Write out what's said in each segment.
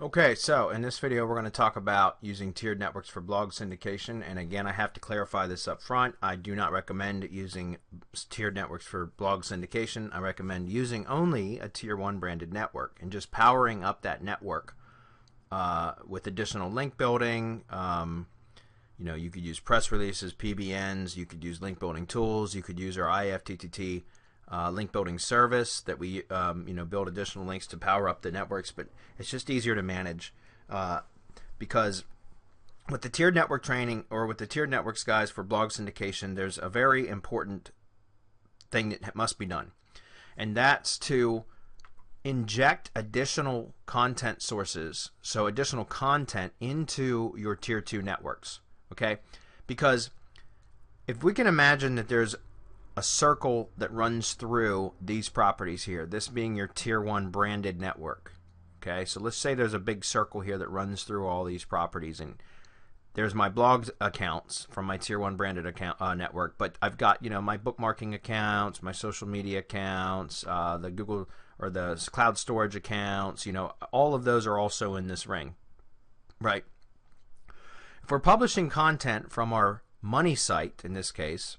Okay, so in this video we're going to talk about using tiered networks for blog syndication, and again I have to clarify this up front. I do not recommend using tiered networks for blog syndication. I recommend using only a tier 1 branded network and just powering up that network with additional link building. You could use press releases, PBNs, you could use link building tools, you could use our IFTTT link building service that we build additional links to power up the networks, but it's just easier to manage because with the tiered network training, or with the tiered networks guys for blog syndication, there's a very important thing that must be done, and that's to inject additional content sources, so additional content into your tier 2 networks. Okay, because if we can imagine that there's a circle that runs through these properties here, this being your tier 1 branded network. Okay, so let's say there's a big circle here that runs through all these properties, and there's my blog accounts from my tier 1 branded account network, but I've got my bookmarking accounts, my social media accounts, the Google or the cloud storage accounts. All of those are also in this ring, right? If we're publishing content from our money site, in this case,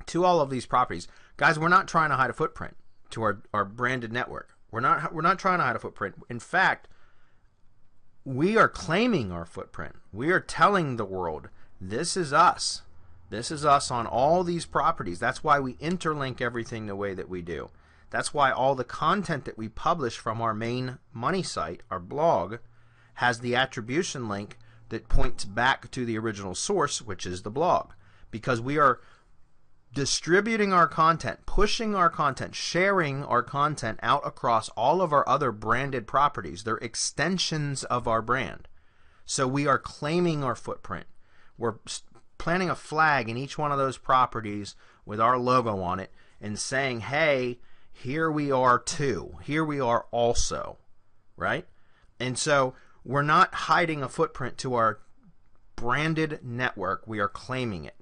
to all of these properties, guys, we're not trying to hide a footprint to our branded network. We're not trying to hide a footprint. In fact, we are claiming our footprint. We are telling the world, this is us. This is us on all these properties. That's why we interlink everything the way that we do. That's why all the content that we publish from our main money site, our blog, has the attribution link that points back to the original source, which is the blog. Because we are distributing our content, pushing our content, sharing our content out across all of our other branded properties. They're extensions of our brand. So we are claiming our footprint. We're planting a flag in each one of those properties with our logo on it and saying, hey, here we are too. Here we are also, right? And so we're not hiding a footprint to our branded network. We are claiming it.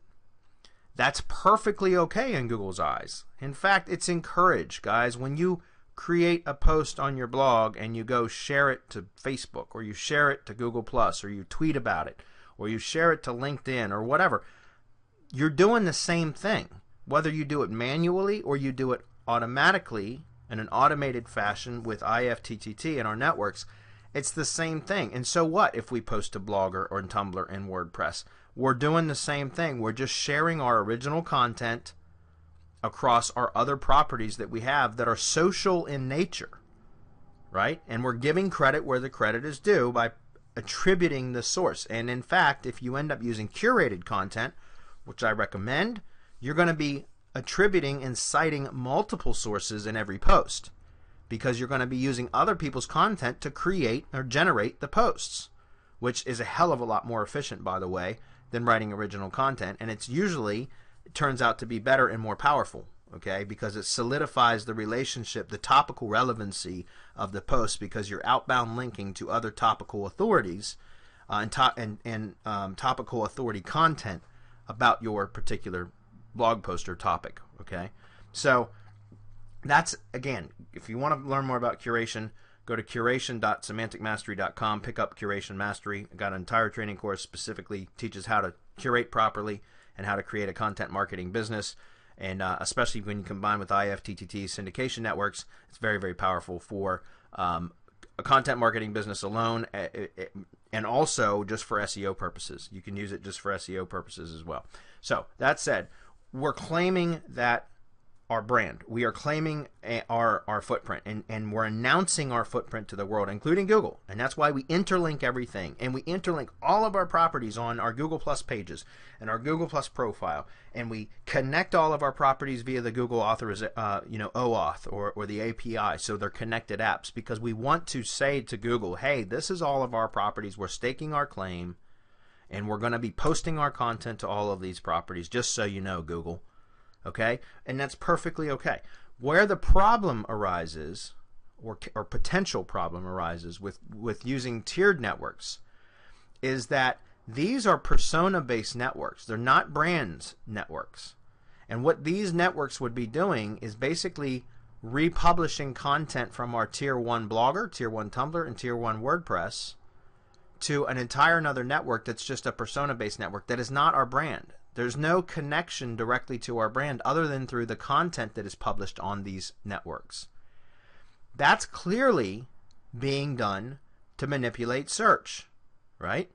That's perfectly okay in Google's eyes. In fact, it's encouraged, guys. When you create a post on your blog and you go share it to Facebook, or you share it to Google+, or you tweet about it, or you share it to LinkedIn or whatever, you're doing the same thing. Whether you do it manually or you do it automatically in an automated fashion with IFTTT and our networks, it's the same thing. And so what if we post to Blogger or in Tumblr and WordPress? We're doing the same thing. We're just sharing our original content across our other properties that we have that are social in nature, right? And we're giving credit where the credit is due by attributing the source. And in fact, if you end up using curated content, which I recommend, you're going to be attributing and citing multiple sources in every post, because you're going to be using other people's content to create or generate the posts, which is a hell of a lot more efficient, by the way, than writing original content. And it turns out to be better and more powerful, okay, because it solidifies the relationship, the topical relevancy of the post, because you're outbound linking to other topical authorities and topical authority content about your particular blog post or topic, okay? So that's, again, if you want to learn more about curation, go to curation.semanticmastery.com, pick up Curation Mastery. I got an entire training course specifically teaches how to curate properly and how to create a content marketing business. And especially when you combine with IFTTT syndication networks, it's very, very powerful for a content marketing business alone, and also just for SEO purposes. You can use it just for SEO purposes as well. So that said, we're claiming that our brand. We are claiming our footprint, and we're announcing our footprint to the world, including Google. And that's why we interlink everything. And we interlink all of our properties on our Google Plus pages and our Google Plus profile. And we connect all of our properties via the Google OAuth or the API, so they're connected apps, because we want to say to Google, hey, this is all of our properties. We're staking our claim, and we're going to be posting our content to all of these properties, just so you know, Google. Okay, and that's perfectly okay. Where the problem arises, or potential problem arises with using tiered networks, is that these are persona-based networks. They're not brands networks. And what these networks would be doing is basically republishing content from our tier 1 Blogger, tier 1 Tumblr, and tier 1 WordPress to an entire another network that's just a persona-based network that is not our brand. There's no connection directly to our brand other than through the content that is published on these networks. That's clearly being done to manipulate search, right?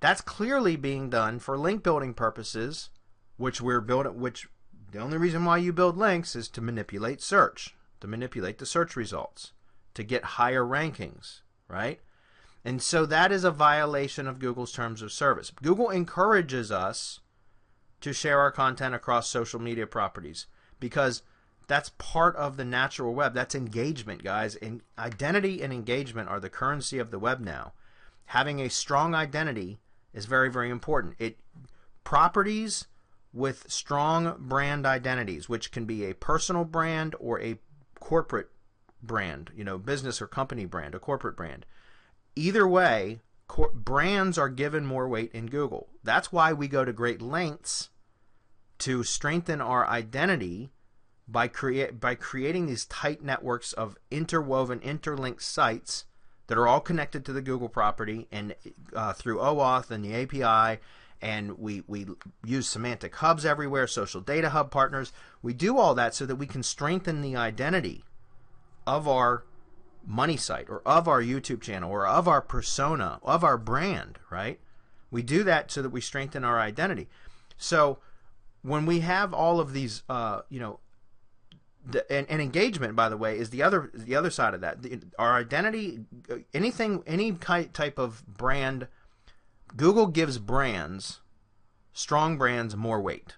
That's clearly being done for link building purposes, which the only reason why you build links is to manipulate search, to manipulate the search results, to get higher rankings, right? And so that is a violation of Google's terms of service. Google encourages us to share our content across social media properties because that's part of the natural web. That's engagement, guys. And identity and engagement are the currency of the web now. Having a strong identity is very, very important. Properties with strong brand identities, which can be a personal brand or a corporate brand, business or company brand, a corporate brand. Either way, brands are given more weight in Google. That's why we go to great lengths to strengthen our identity by creating these tight networks of interwoven, interlinked sites that are all connected to the Google property and through OAuth and the API. And we use semantic hubs everywhere, social data hub partners. We do all that so that we can strengthen the identity of our money site or of our YouTube channel or of our persona, of our brand, right? We do that so that we strengthen our identity. So when we have all of these, and engagement, by the way, is the other side of that. Our identity, any type of brand, Google gives strong brands, more weight.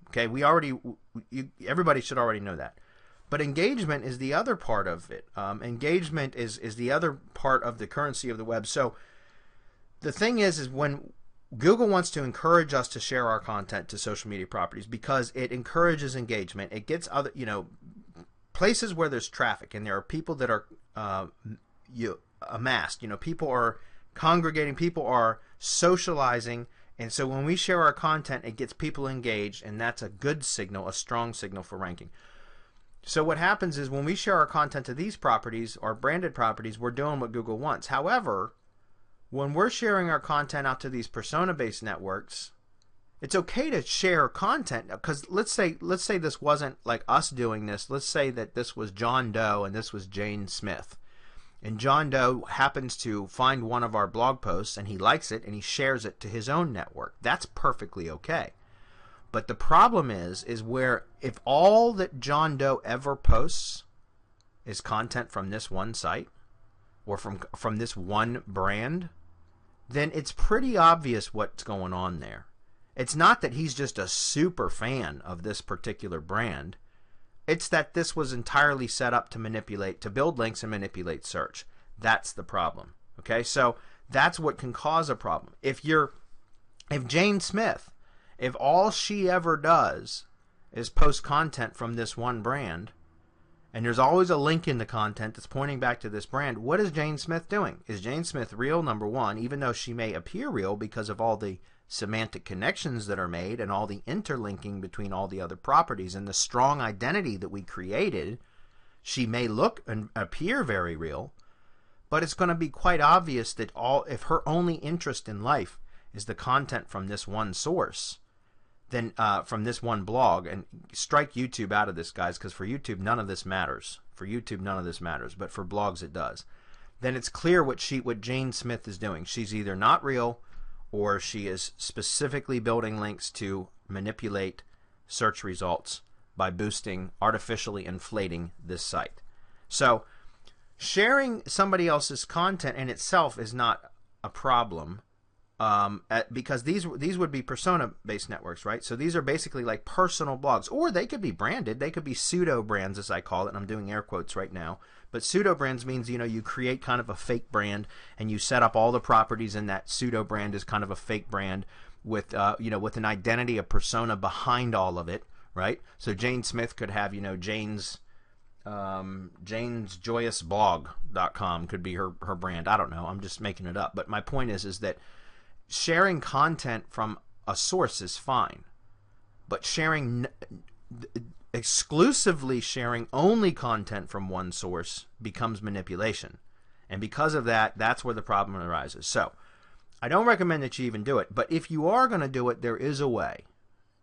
Okay, everybody should already know that. But engagement is the other part of it. Engagement is the other part of the currency of the web. So the thing is when Google wants to encourage us to share our content to social media properties because it encourages engagement. It gets other, places where there's traffic and there are people that are amassed. People are congregating, people are socializing, and so when we share our content, it gets people engaged, and that's a good signal, a strong signal for ranking. So what happens is when we share our content to these properties, our branded properties, we're doing what Google wants. However, when we're sharing our content out to these persona-based networks, it's okay to share content because let's say this wasn't like us doing this. Let's say that this was John Doe and this was Jane Smith. And John Doe happens to find one of our blog posts and he likes it and he shares it to his own network. That's perfectly okay. But the problem is where if all that John Doe ever posts is content from this one site or from this one brand, then it's pretty obvious what's going on there. It's not that he's just a super fan of this particular brand. It's that this was entirely set up to build links and manipulate search. That's the problem. Okay, so that's what can cause a problem. If Jane Smith, if all she ever does is post content from this one brand, and there's always a link in the content that's pointing back to this brand, what is Jane Smith doing? Is Jane Smith real, number one, even though she may appear real because of all the semantic connections that are made and all the interlinking between all the other properties and the strong identity that we created? She may look and appear very real, but it's going to be quite obvious that if her only interest in life is the content from this one source, then from this one blog, and strike YouTube out of this, guys, because for YouTube none of this matters. For YouTube none of this matters, but for blogs it does. Then it's clear what Jane Smith is doing. She's either not real or she is specifically building links to manipulate search results by artificially inflating this site. So sharing somebody else's content in itself is not a problem. Because these would be persona-based networks, right? So these are basically like personal blogs, or they could be branded. They could be pseudo brands, as I call it. And I'm doing air quotes right now. But pseudo brands means you create kind of a fake brand, and you set up all the properties in that pseudo brand as kind of a fake brand with with an identity, a persona behind all of it, right? So Jane Smith could have Jane'sJoyousBlog.com could be her brand. I don't know. I'm just making it up. But my point is that sharing content from a source is fine, but sharing exclusively sharing only content from one source becomes manipulation. And because of that, that's where the problem arises. So I don't recommend that you even do it, but if you are going to do it, there is a way.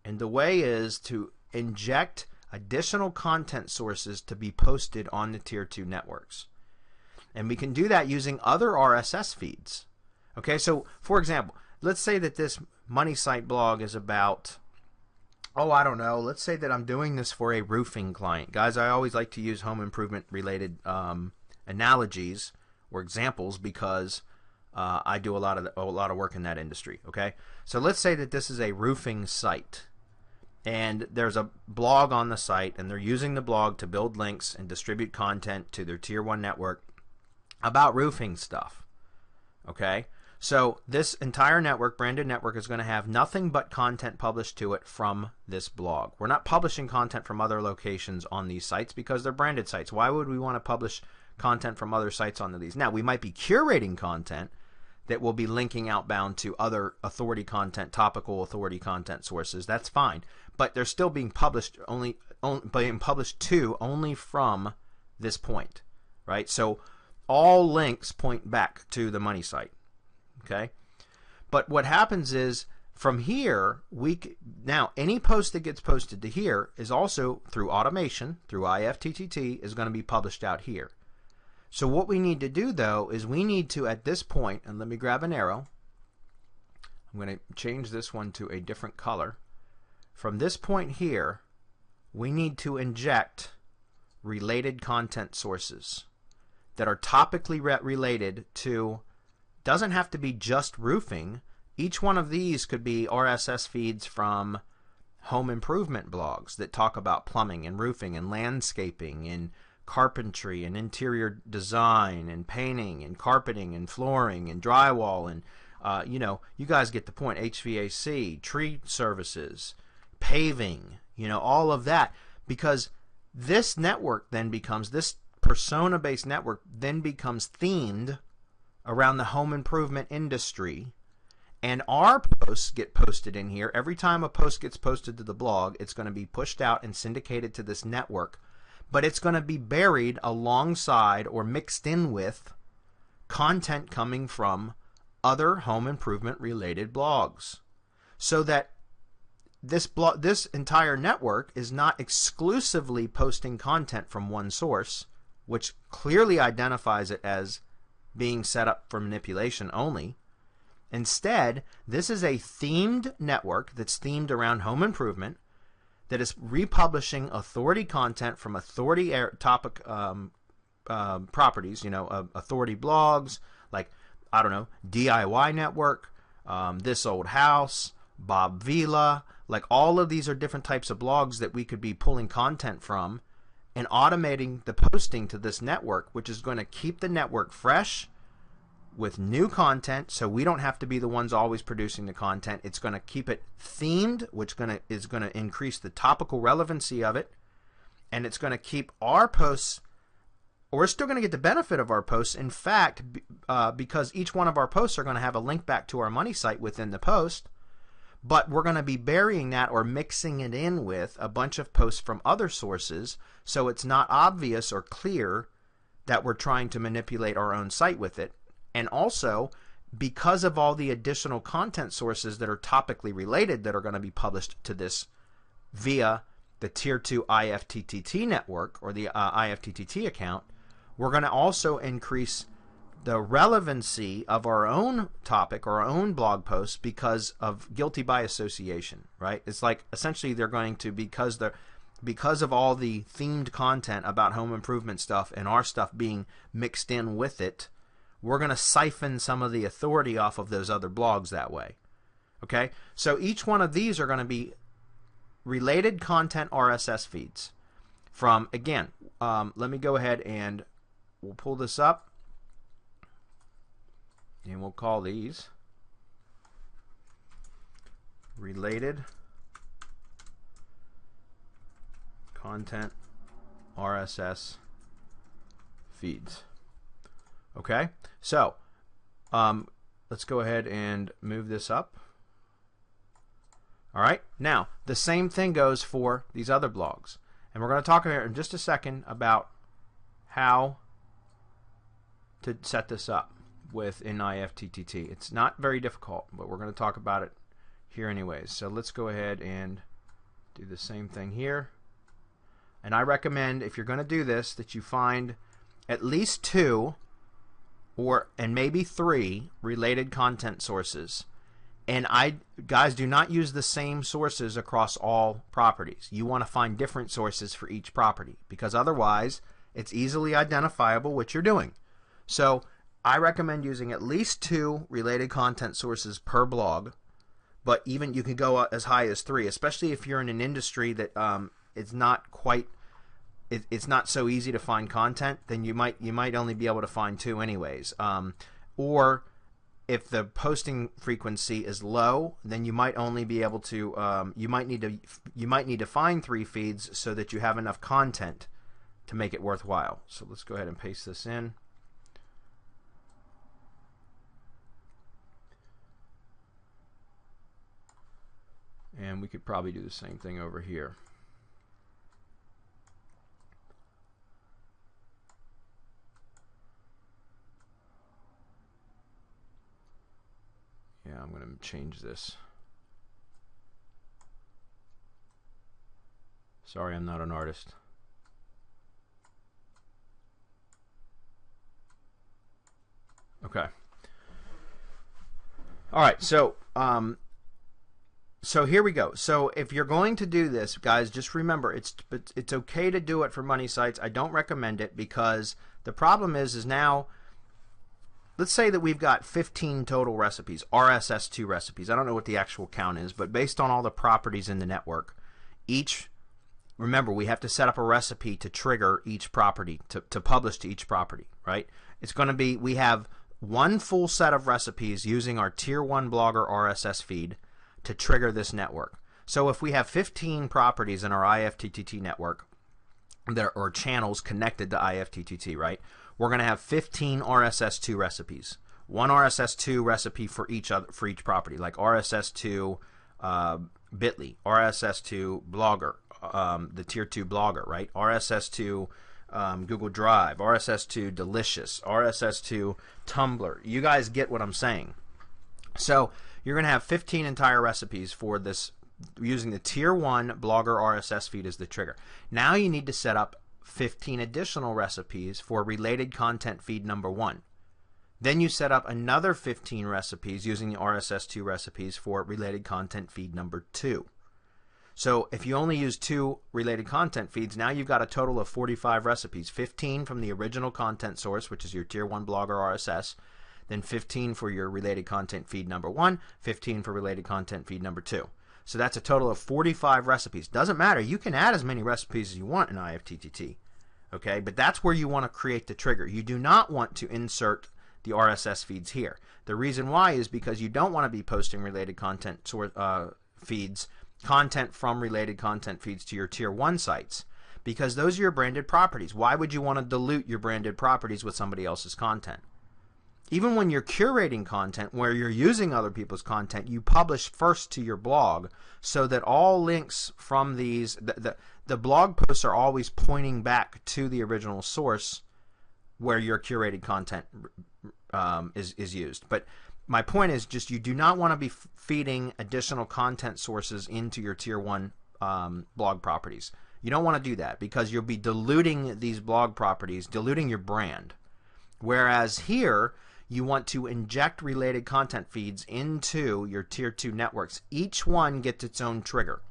And the way is to inject additional content sources to be posted on the Tier 2 networks. And we can do that using other RSS feeds. Okay, so for example, let's say that this money site blog is about, oh, I don't know, let's say that I'm doing this for a roofing client. Guys, I always like to use home improvement related analogies or examples because I do a lot of work in that industry. Okay, so let's say that this is a roofing site, and there's a blog on the site, and they're using the blog to build links and distribute content to their Tier 1 network about roofing stuff. Okay, so this entire network, branded network, is going to have nothing but content published to it from this blog. We're not publishing content from other locations on these sites because they're branded sites. Why would we want to publish content from other sites onto these? Now, we might be curating content that will be linking outbound to other authority content, topical authority content sources. That's fine, but they're still being published only from this point, right? So all links point back to the money site. Okay, but what happens is from here, now any post that gets posted to here is also through automation, through IFTTT, is going to be published out here. So what we need to do though is we need to, at this point, and let me grab an arrow, I'm going to change this one to a different color. From this point here, we need to inject related content sources that are topically related to, doesn't have to be just roofing. Each one of these could be RSS feeds from home improvement blogs that talk about plumbing and roofing and landscaping and carpentry and interior design and painting and carpeting and flooring and drywall and you know, you guys get the point. HVAC, tree services, paving, you know, all of that, because this network then becomes, this persona-based network then becomes themed around the home improvement industry, and our posts get posted in here. Every time a post gets posted to the blog, it's going to be pushed out and syndicated to this network, but it's going to be buried alongside or mixed in with content coming from other home improvement related blogs, so that this entire network is not exclusively posting content from one source, which clearly identifies it as being set up for manipulation only. Instead, this is a themed network that's themed around home improvement, that is republishing authority content from authority topic properties, you know, authority blogs, like, I don't know, DIY Network, This Old House, Bob Vila, like all of these are different types of blogs that we could be pulling content from and automating the posting to this network, which is going to keep the network fresh with new content, so we don't have to be the ones always producing the content. It's going to keep it themed, which is going to increase the topical relevancy of it, and it's going to keep our posts, or we're still going to get the benefit of our posts. In fact, because each one of our posts are going to have a link back to our money site within the post, but we're going to be burying that or mixing it in with a bunch of posts from other sources, so it's not obvious or clear that we're trying to manipulate our own site with it. And also, because of all the additional content sources that are topically related that are going to be published to this via the Tier 2 IFTTT network or the IFTTT account, we're going to also increase the relevancy of our own topic or our own blog posts because of guilty by association, right? It's like essentially they're going to, because of all the themed content about home improvement stuff and our stuff being mixed in with it, we're going to siphon some of the authority off of those other blogs that way. Okay? So each one of these are going to be related content RSS feeds from, again, let me go ahead and we'll pull this up and we'll call these related content RSS feeds. Okay, so let's go ahead and move this up. All right, now the same thing goes for these other blogs. And we're going to talk here in just a second about how to set this up within IFTTT. It's not very difficult, but we're going to talk about it here anyways. So let's go ahead and do the same thing here. And I recommend, if you're going to do this, that you find at least 2 and maybe 3 related content sources. And guys, do not use the same sources across all properties. You want to find different sources for each property, because otherwise it's easily identifiable what you're doing. So I recommend using at least 2 related content sources per blog, but even you can go as high as 3, especially if you're in an industry that it's not quite, it's not so easy to find content. Then you might only be able to find 2 anyways. Or if the posting frequency is low, then you might only be able to you might need to find 3 feeds so that you have enough content to make it worthwhile. So let's go ahead and paste this in. And we could probably do the same thing over here. Yeah, I'm going to change this. Sorry, I'm not an artist. Okay. All right, so here we go. So if you're going to do this, guys, just remember it's okay to do it for money sites. I don't recommend it, because the problem is now, let's say that we've got 15 total recipes, RSS2 recipes. I don't know what the actual count is, but based on all the properties in the network, remember, we have to set up a recipe to trigger each property, to publish to each property, right? It's going to be, we have one full set of recipes using our Tier 1 Blogger RSS feed to trigger this network. So if we have 15 properties in our IFTTT network or channels connected to IFTTT, right? We're going to have 15 RSS2 recipes. One RSS2 recipe for each property, like RSS2 Bitly, RSS2 Blogger, the Tier 2 Blogger, right? RSS2 Google Drive, RSS2 Delicious, RSS2 Tumblr. You guys get what I'm saying. So you're going to have 15 entire recipes for this, using the Tier 1 Blogger RSS feed as the trigger. Now you need to set up 15 additional recipes for related content feed number 1. Then you set up another 15 recipes using the RSS2 recipes for related content feed number 2. So if you only use 2 related content feeds, now you've got a total of 45 recipes, 15 from the original content source, which is your Tier 1 Blogger RSS, then 15 for your related content feed number 1, 15 for related content feed number 2. So that's a total of 45 recipes. Doesn't matter. You can add as many recipes as you want in IFTTT. Okay, but that's where you want to create the trigger. You do not want to insert the RSS feeds here. The reason why is because you don't want to be posting related content feeds, content from related content feeds to your Tier 1 sites, because those are your branded properties. Why would you want to dilute your branded properties with somebody else's content? Even when you're curating content where you're using other people's content, you publish first to your blog so that all links from these, the blog posts are always pointing back to the original source where your curated content is used. But my point is just, you do not want to be feeding additional content sources into your Tier 1 blog properties. You don't want to do that, because you'll be diluting these blog properties, diluting your brand. Whereas here, you want to inject related content feeds into your Tier 2 networks. Each one gets its own trigger.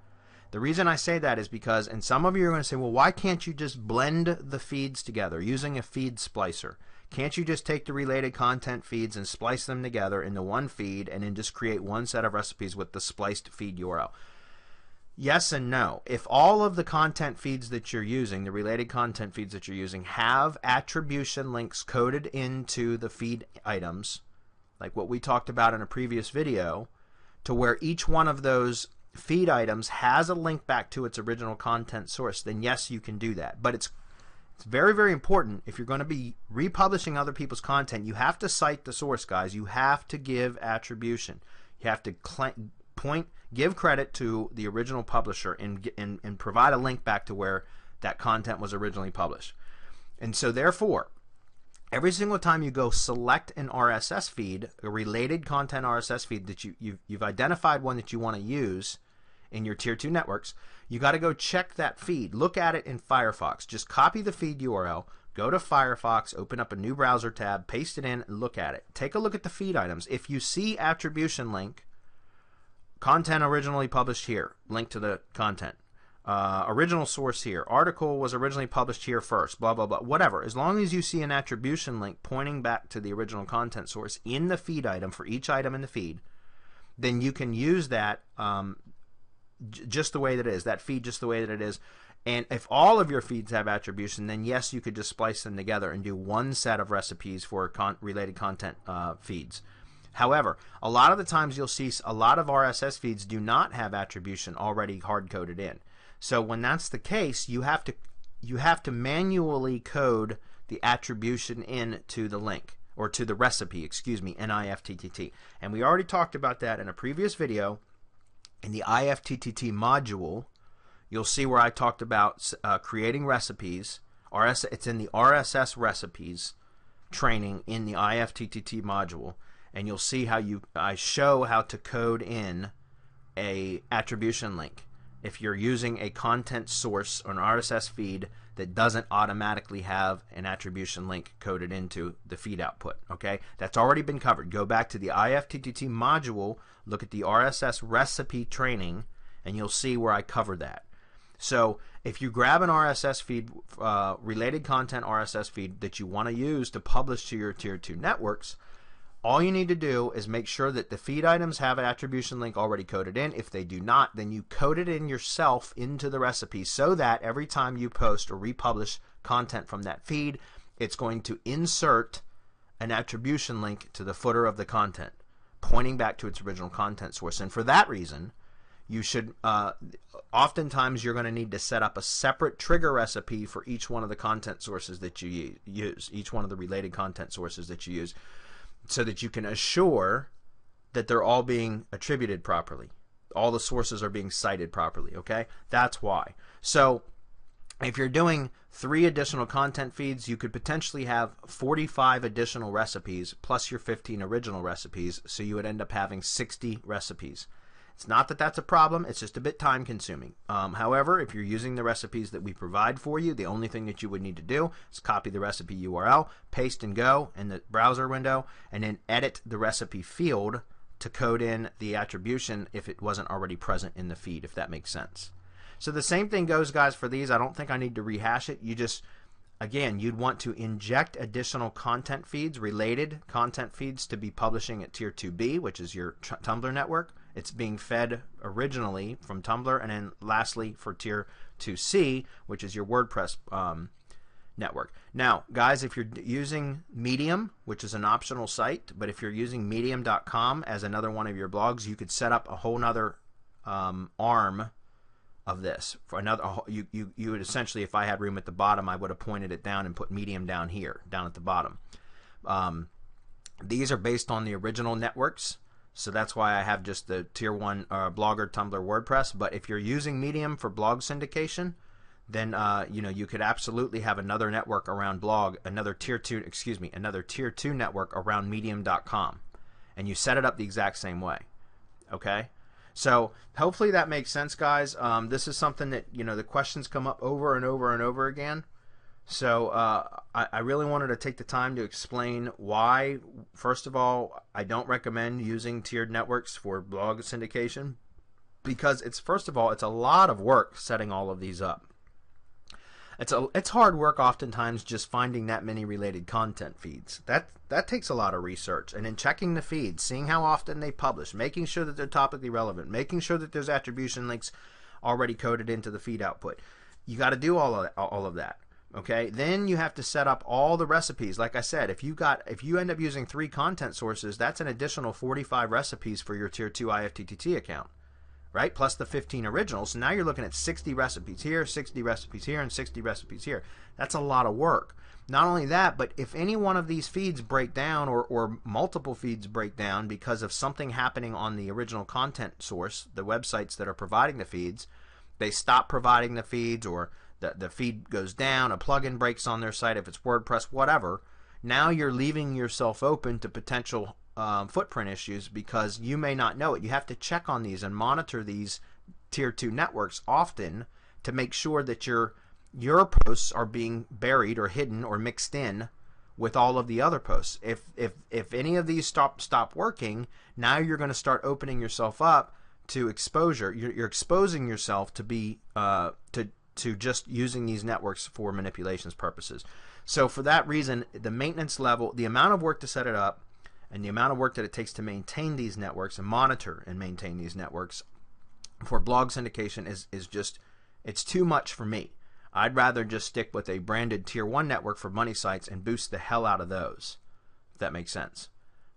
The reason I say that is because, and some of you are going to say, well, why can't you just blend the feeds together using a feed splicer? Can't you just take the related content feeds and splice them together into one feed and then just create one set of recipes with the spliced feed URL? Yes and no. If all of the content feeds that you're using, the related content feeds that you're using, have attribution links coded into the feed items, like what we talked about in a previous video, to where each one of those feed items has a link back to its original content source, then yes, you can do that. But it's very, very important, if you're going to be republishing other people's content, you have to cite the source, guys. You have to give attribution. You have to give credit to the original publisher and provide a link back to where that content was originally published. And so therefore, every single time you go select an RSS feed, a related content RSS feed that you've identified one that you want to use in your tier 2 networks, you got to go check that feed. Look at it in Firefox. Just copy the feed URL, go to Firefox, open up a new browser tab, paste it in, and look at it. Take a look at the feed items. If you see attribution link, content originally published here, link to the content. Original source here, article was originally published here first, blah, blah, blah, whatever. As long as you see an attribution link pointing back to the original content source in the feed item for each item in the feed, then you can use that just the way that it is, that feed just the way that it is. And if all of your feeds have attribution, then yes, you could just splice them together and do one set of recipes for related content feeds. However, a lot of the times you'll see a lot of RSS feeds do not have attribution already hard-coded in. So when that's the case, you have to manually code the attribution in to the link, or to the recipe, excuse me, NIFTTT. And we already talked about that in a previous video. In the IFTTT module, you'll see where I talked about creating recipes. It's in the RSS recipes training in the IFTTT module, and you'll see how I show how to code in a attribution link if you're using a content source or an RSS feed that doesn't automatically have an attribution link coded into the feed output. Okay, that's already been covered. Go back to the IFTTT module, look at the RSS recipe training, and you'll see where I covered that. So if you grab an RSS feed, related content RSS feed that you want to use to publish to your tier 2 networks, all you need to do is make sure that the feed items have an attribution link already coded in. If they do not, then you code it in yourself into the recipe so that every time you post or republish content from that feed, it's going to insert an attribution link to the footer of the content, pointing back to its original content source. And for that reason, you should, oftentimes you're going to need to set up a separate trigger recipe for each one of the content sources that you use, each one of the related content sources that you use, so that you can assure that they're all being attributed properly. All the sources are being cited properly, okay? That's why. So if you're doing 3 additional content feeds, you could potentially have 45 additional recipes plus your 15 original recipes, so you would end up having 60 recipes. It's not that that's a problem, it's just a bit time consuming. However, if you're using the recipes that we provide for you, the only thing that you would need to do is copy the recipe URL, paste and go in the browser window, and then edit the recipe field to code in the attribution if it wasn't already present in the feed, if that makes sense. So the same thing goes, guys, for these. I don't think I need to rehash it. You just, again, you'd want to inject additional content feeds, related content feeds, to be publishing at Tier 2B, which is your Tumblr network. It's being fed originally from Tumblr, and then lastly for Tier 2C, which is your WordPress network. Now, guys, if you're using Medium, which is an optional site, but if you're using medium.com as another one of your blogs, you could set up a whole nother arm of this. For another, you would essentially, if I had room at the bottom, I would have pointed it down and put Medium down here, down at the bottom. These are based on the original networks. So that's why I have just the Tier 1 Blogger, Tumblr, WordPress. But if you're using Medium for blog syndication, then you could absolutely have another network around blog, another Tier 2 network around Medium.com, and you set it up the exact same way. Okay, so hopefully that makes sense, guys. This is something that the questions come up over and over and over again. So I really wanted to take the time to explain why, first of all, I don't recommend using tiered networks for blog syndication, because first of all, it's a lot of work setting all of these up. It's hard work oftentimes just finding that many related content feeds. That takes a lot of research, and then checking the feeds, seeing how often they publish, making sure that they're topically relevant, making sure that there's attribution links already coded into the feed output. You got to do all of that. Okay, then you have to set up all the recipes. Like I said, if you end up using 3 content sources, that's an additional 45 recipes for your Tier 2 IFTTT account, right? Plus the 15 originals. So now you're looking at 60 recipes here, 60 recipes here, and 60 recipes here. That's a lot of work. Not only that, but if any one of these feeds break down, or multiple feeds break down because of something happening on the original content source, the websites that are providing the feeds, they stop providing the feeds, or the feed goes down, a plugin breaks on their site, if it's WordPress, whatever, now you're leaving yourself open to potential footprint issues because you may not know it. You have to check on these and monitor these tier 2 networks often to make sure that your posts are being buried or hidden or mixed in with all of the other posts. If any of these stop working, now you're going to start opening yourself up to exposure. You're exposing yourself to be to just using these networks for manipulations purposes. So for that reason, the maintenance level, the amount of work to set it up, and the amount of work that it takes to maintain these networks and monitor and maintain these networks for blog syndication is just, it's too much for me. I'd rather just stick with a branded tier 1 network for money sites and boost the hell out of those, if that makes sense.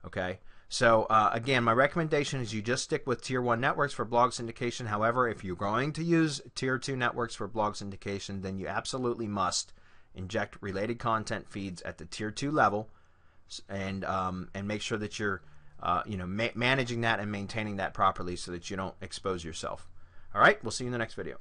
Okay, so again, my recommendation is you just stick with tier 1 networks for blog syndication. However, if you're going to use tier 2 networks for blog syndication, then you absolutely must inject related content feeds at the tier 2 level, and make sure that you're managing that and maintaining that properly so that you don't expose yourself. All right, we'll see you in the next video.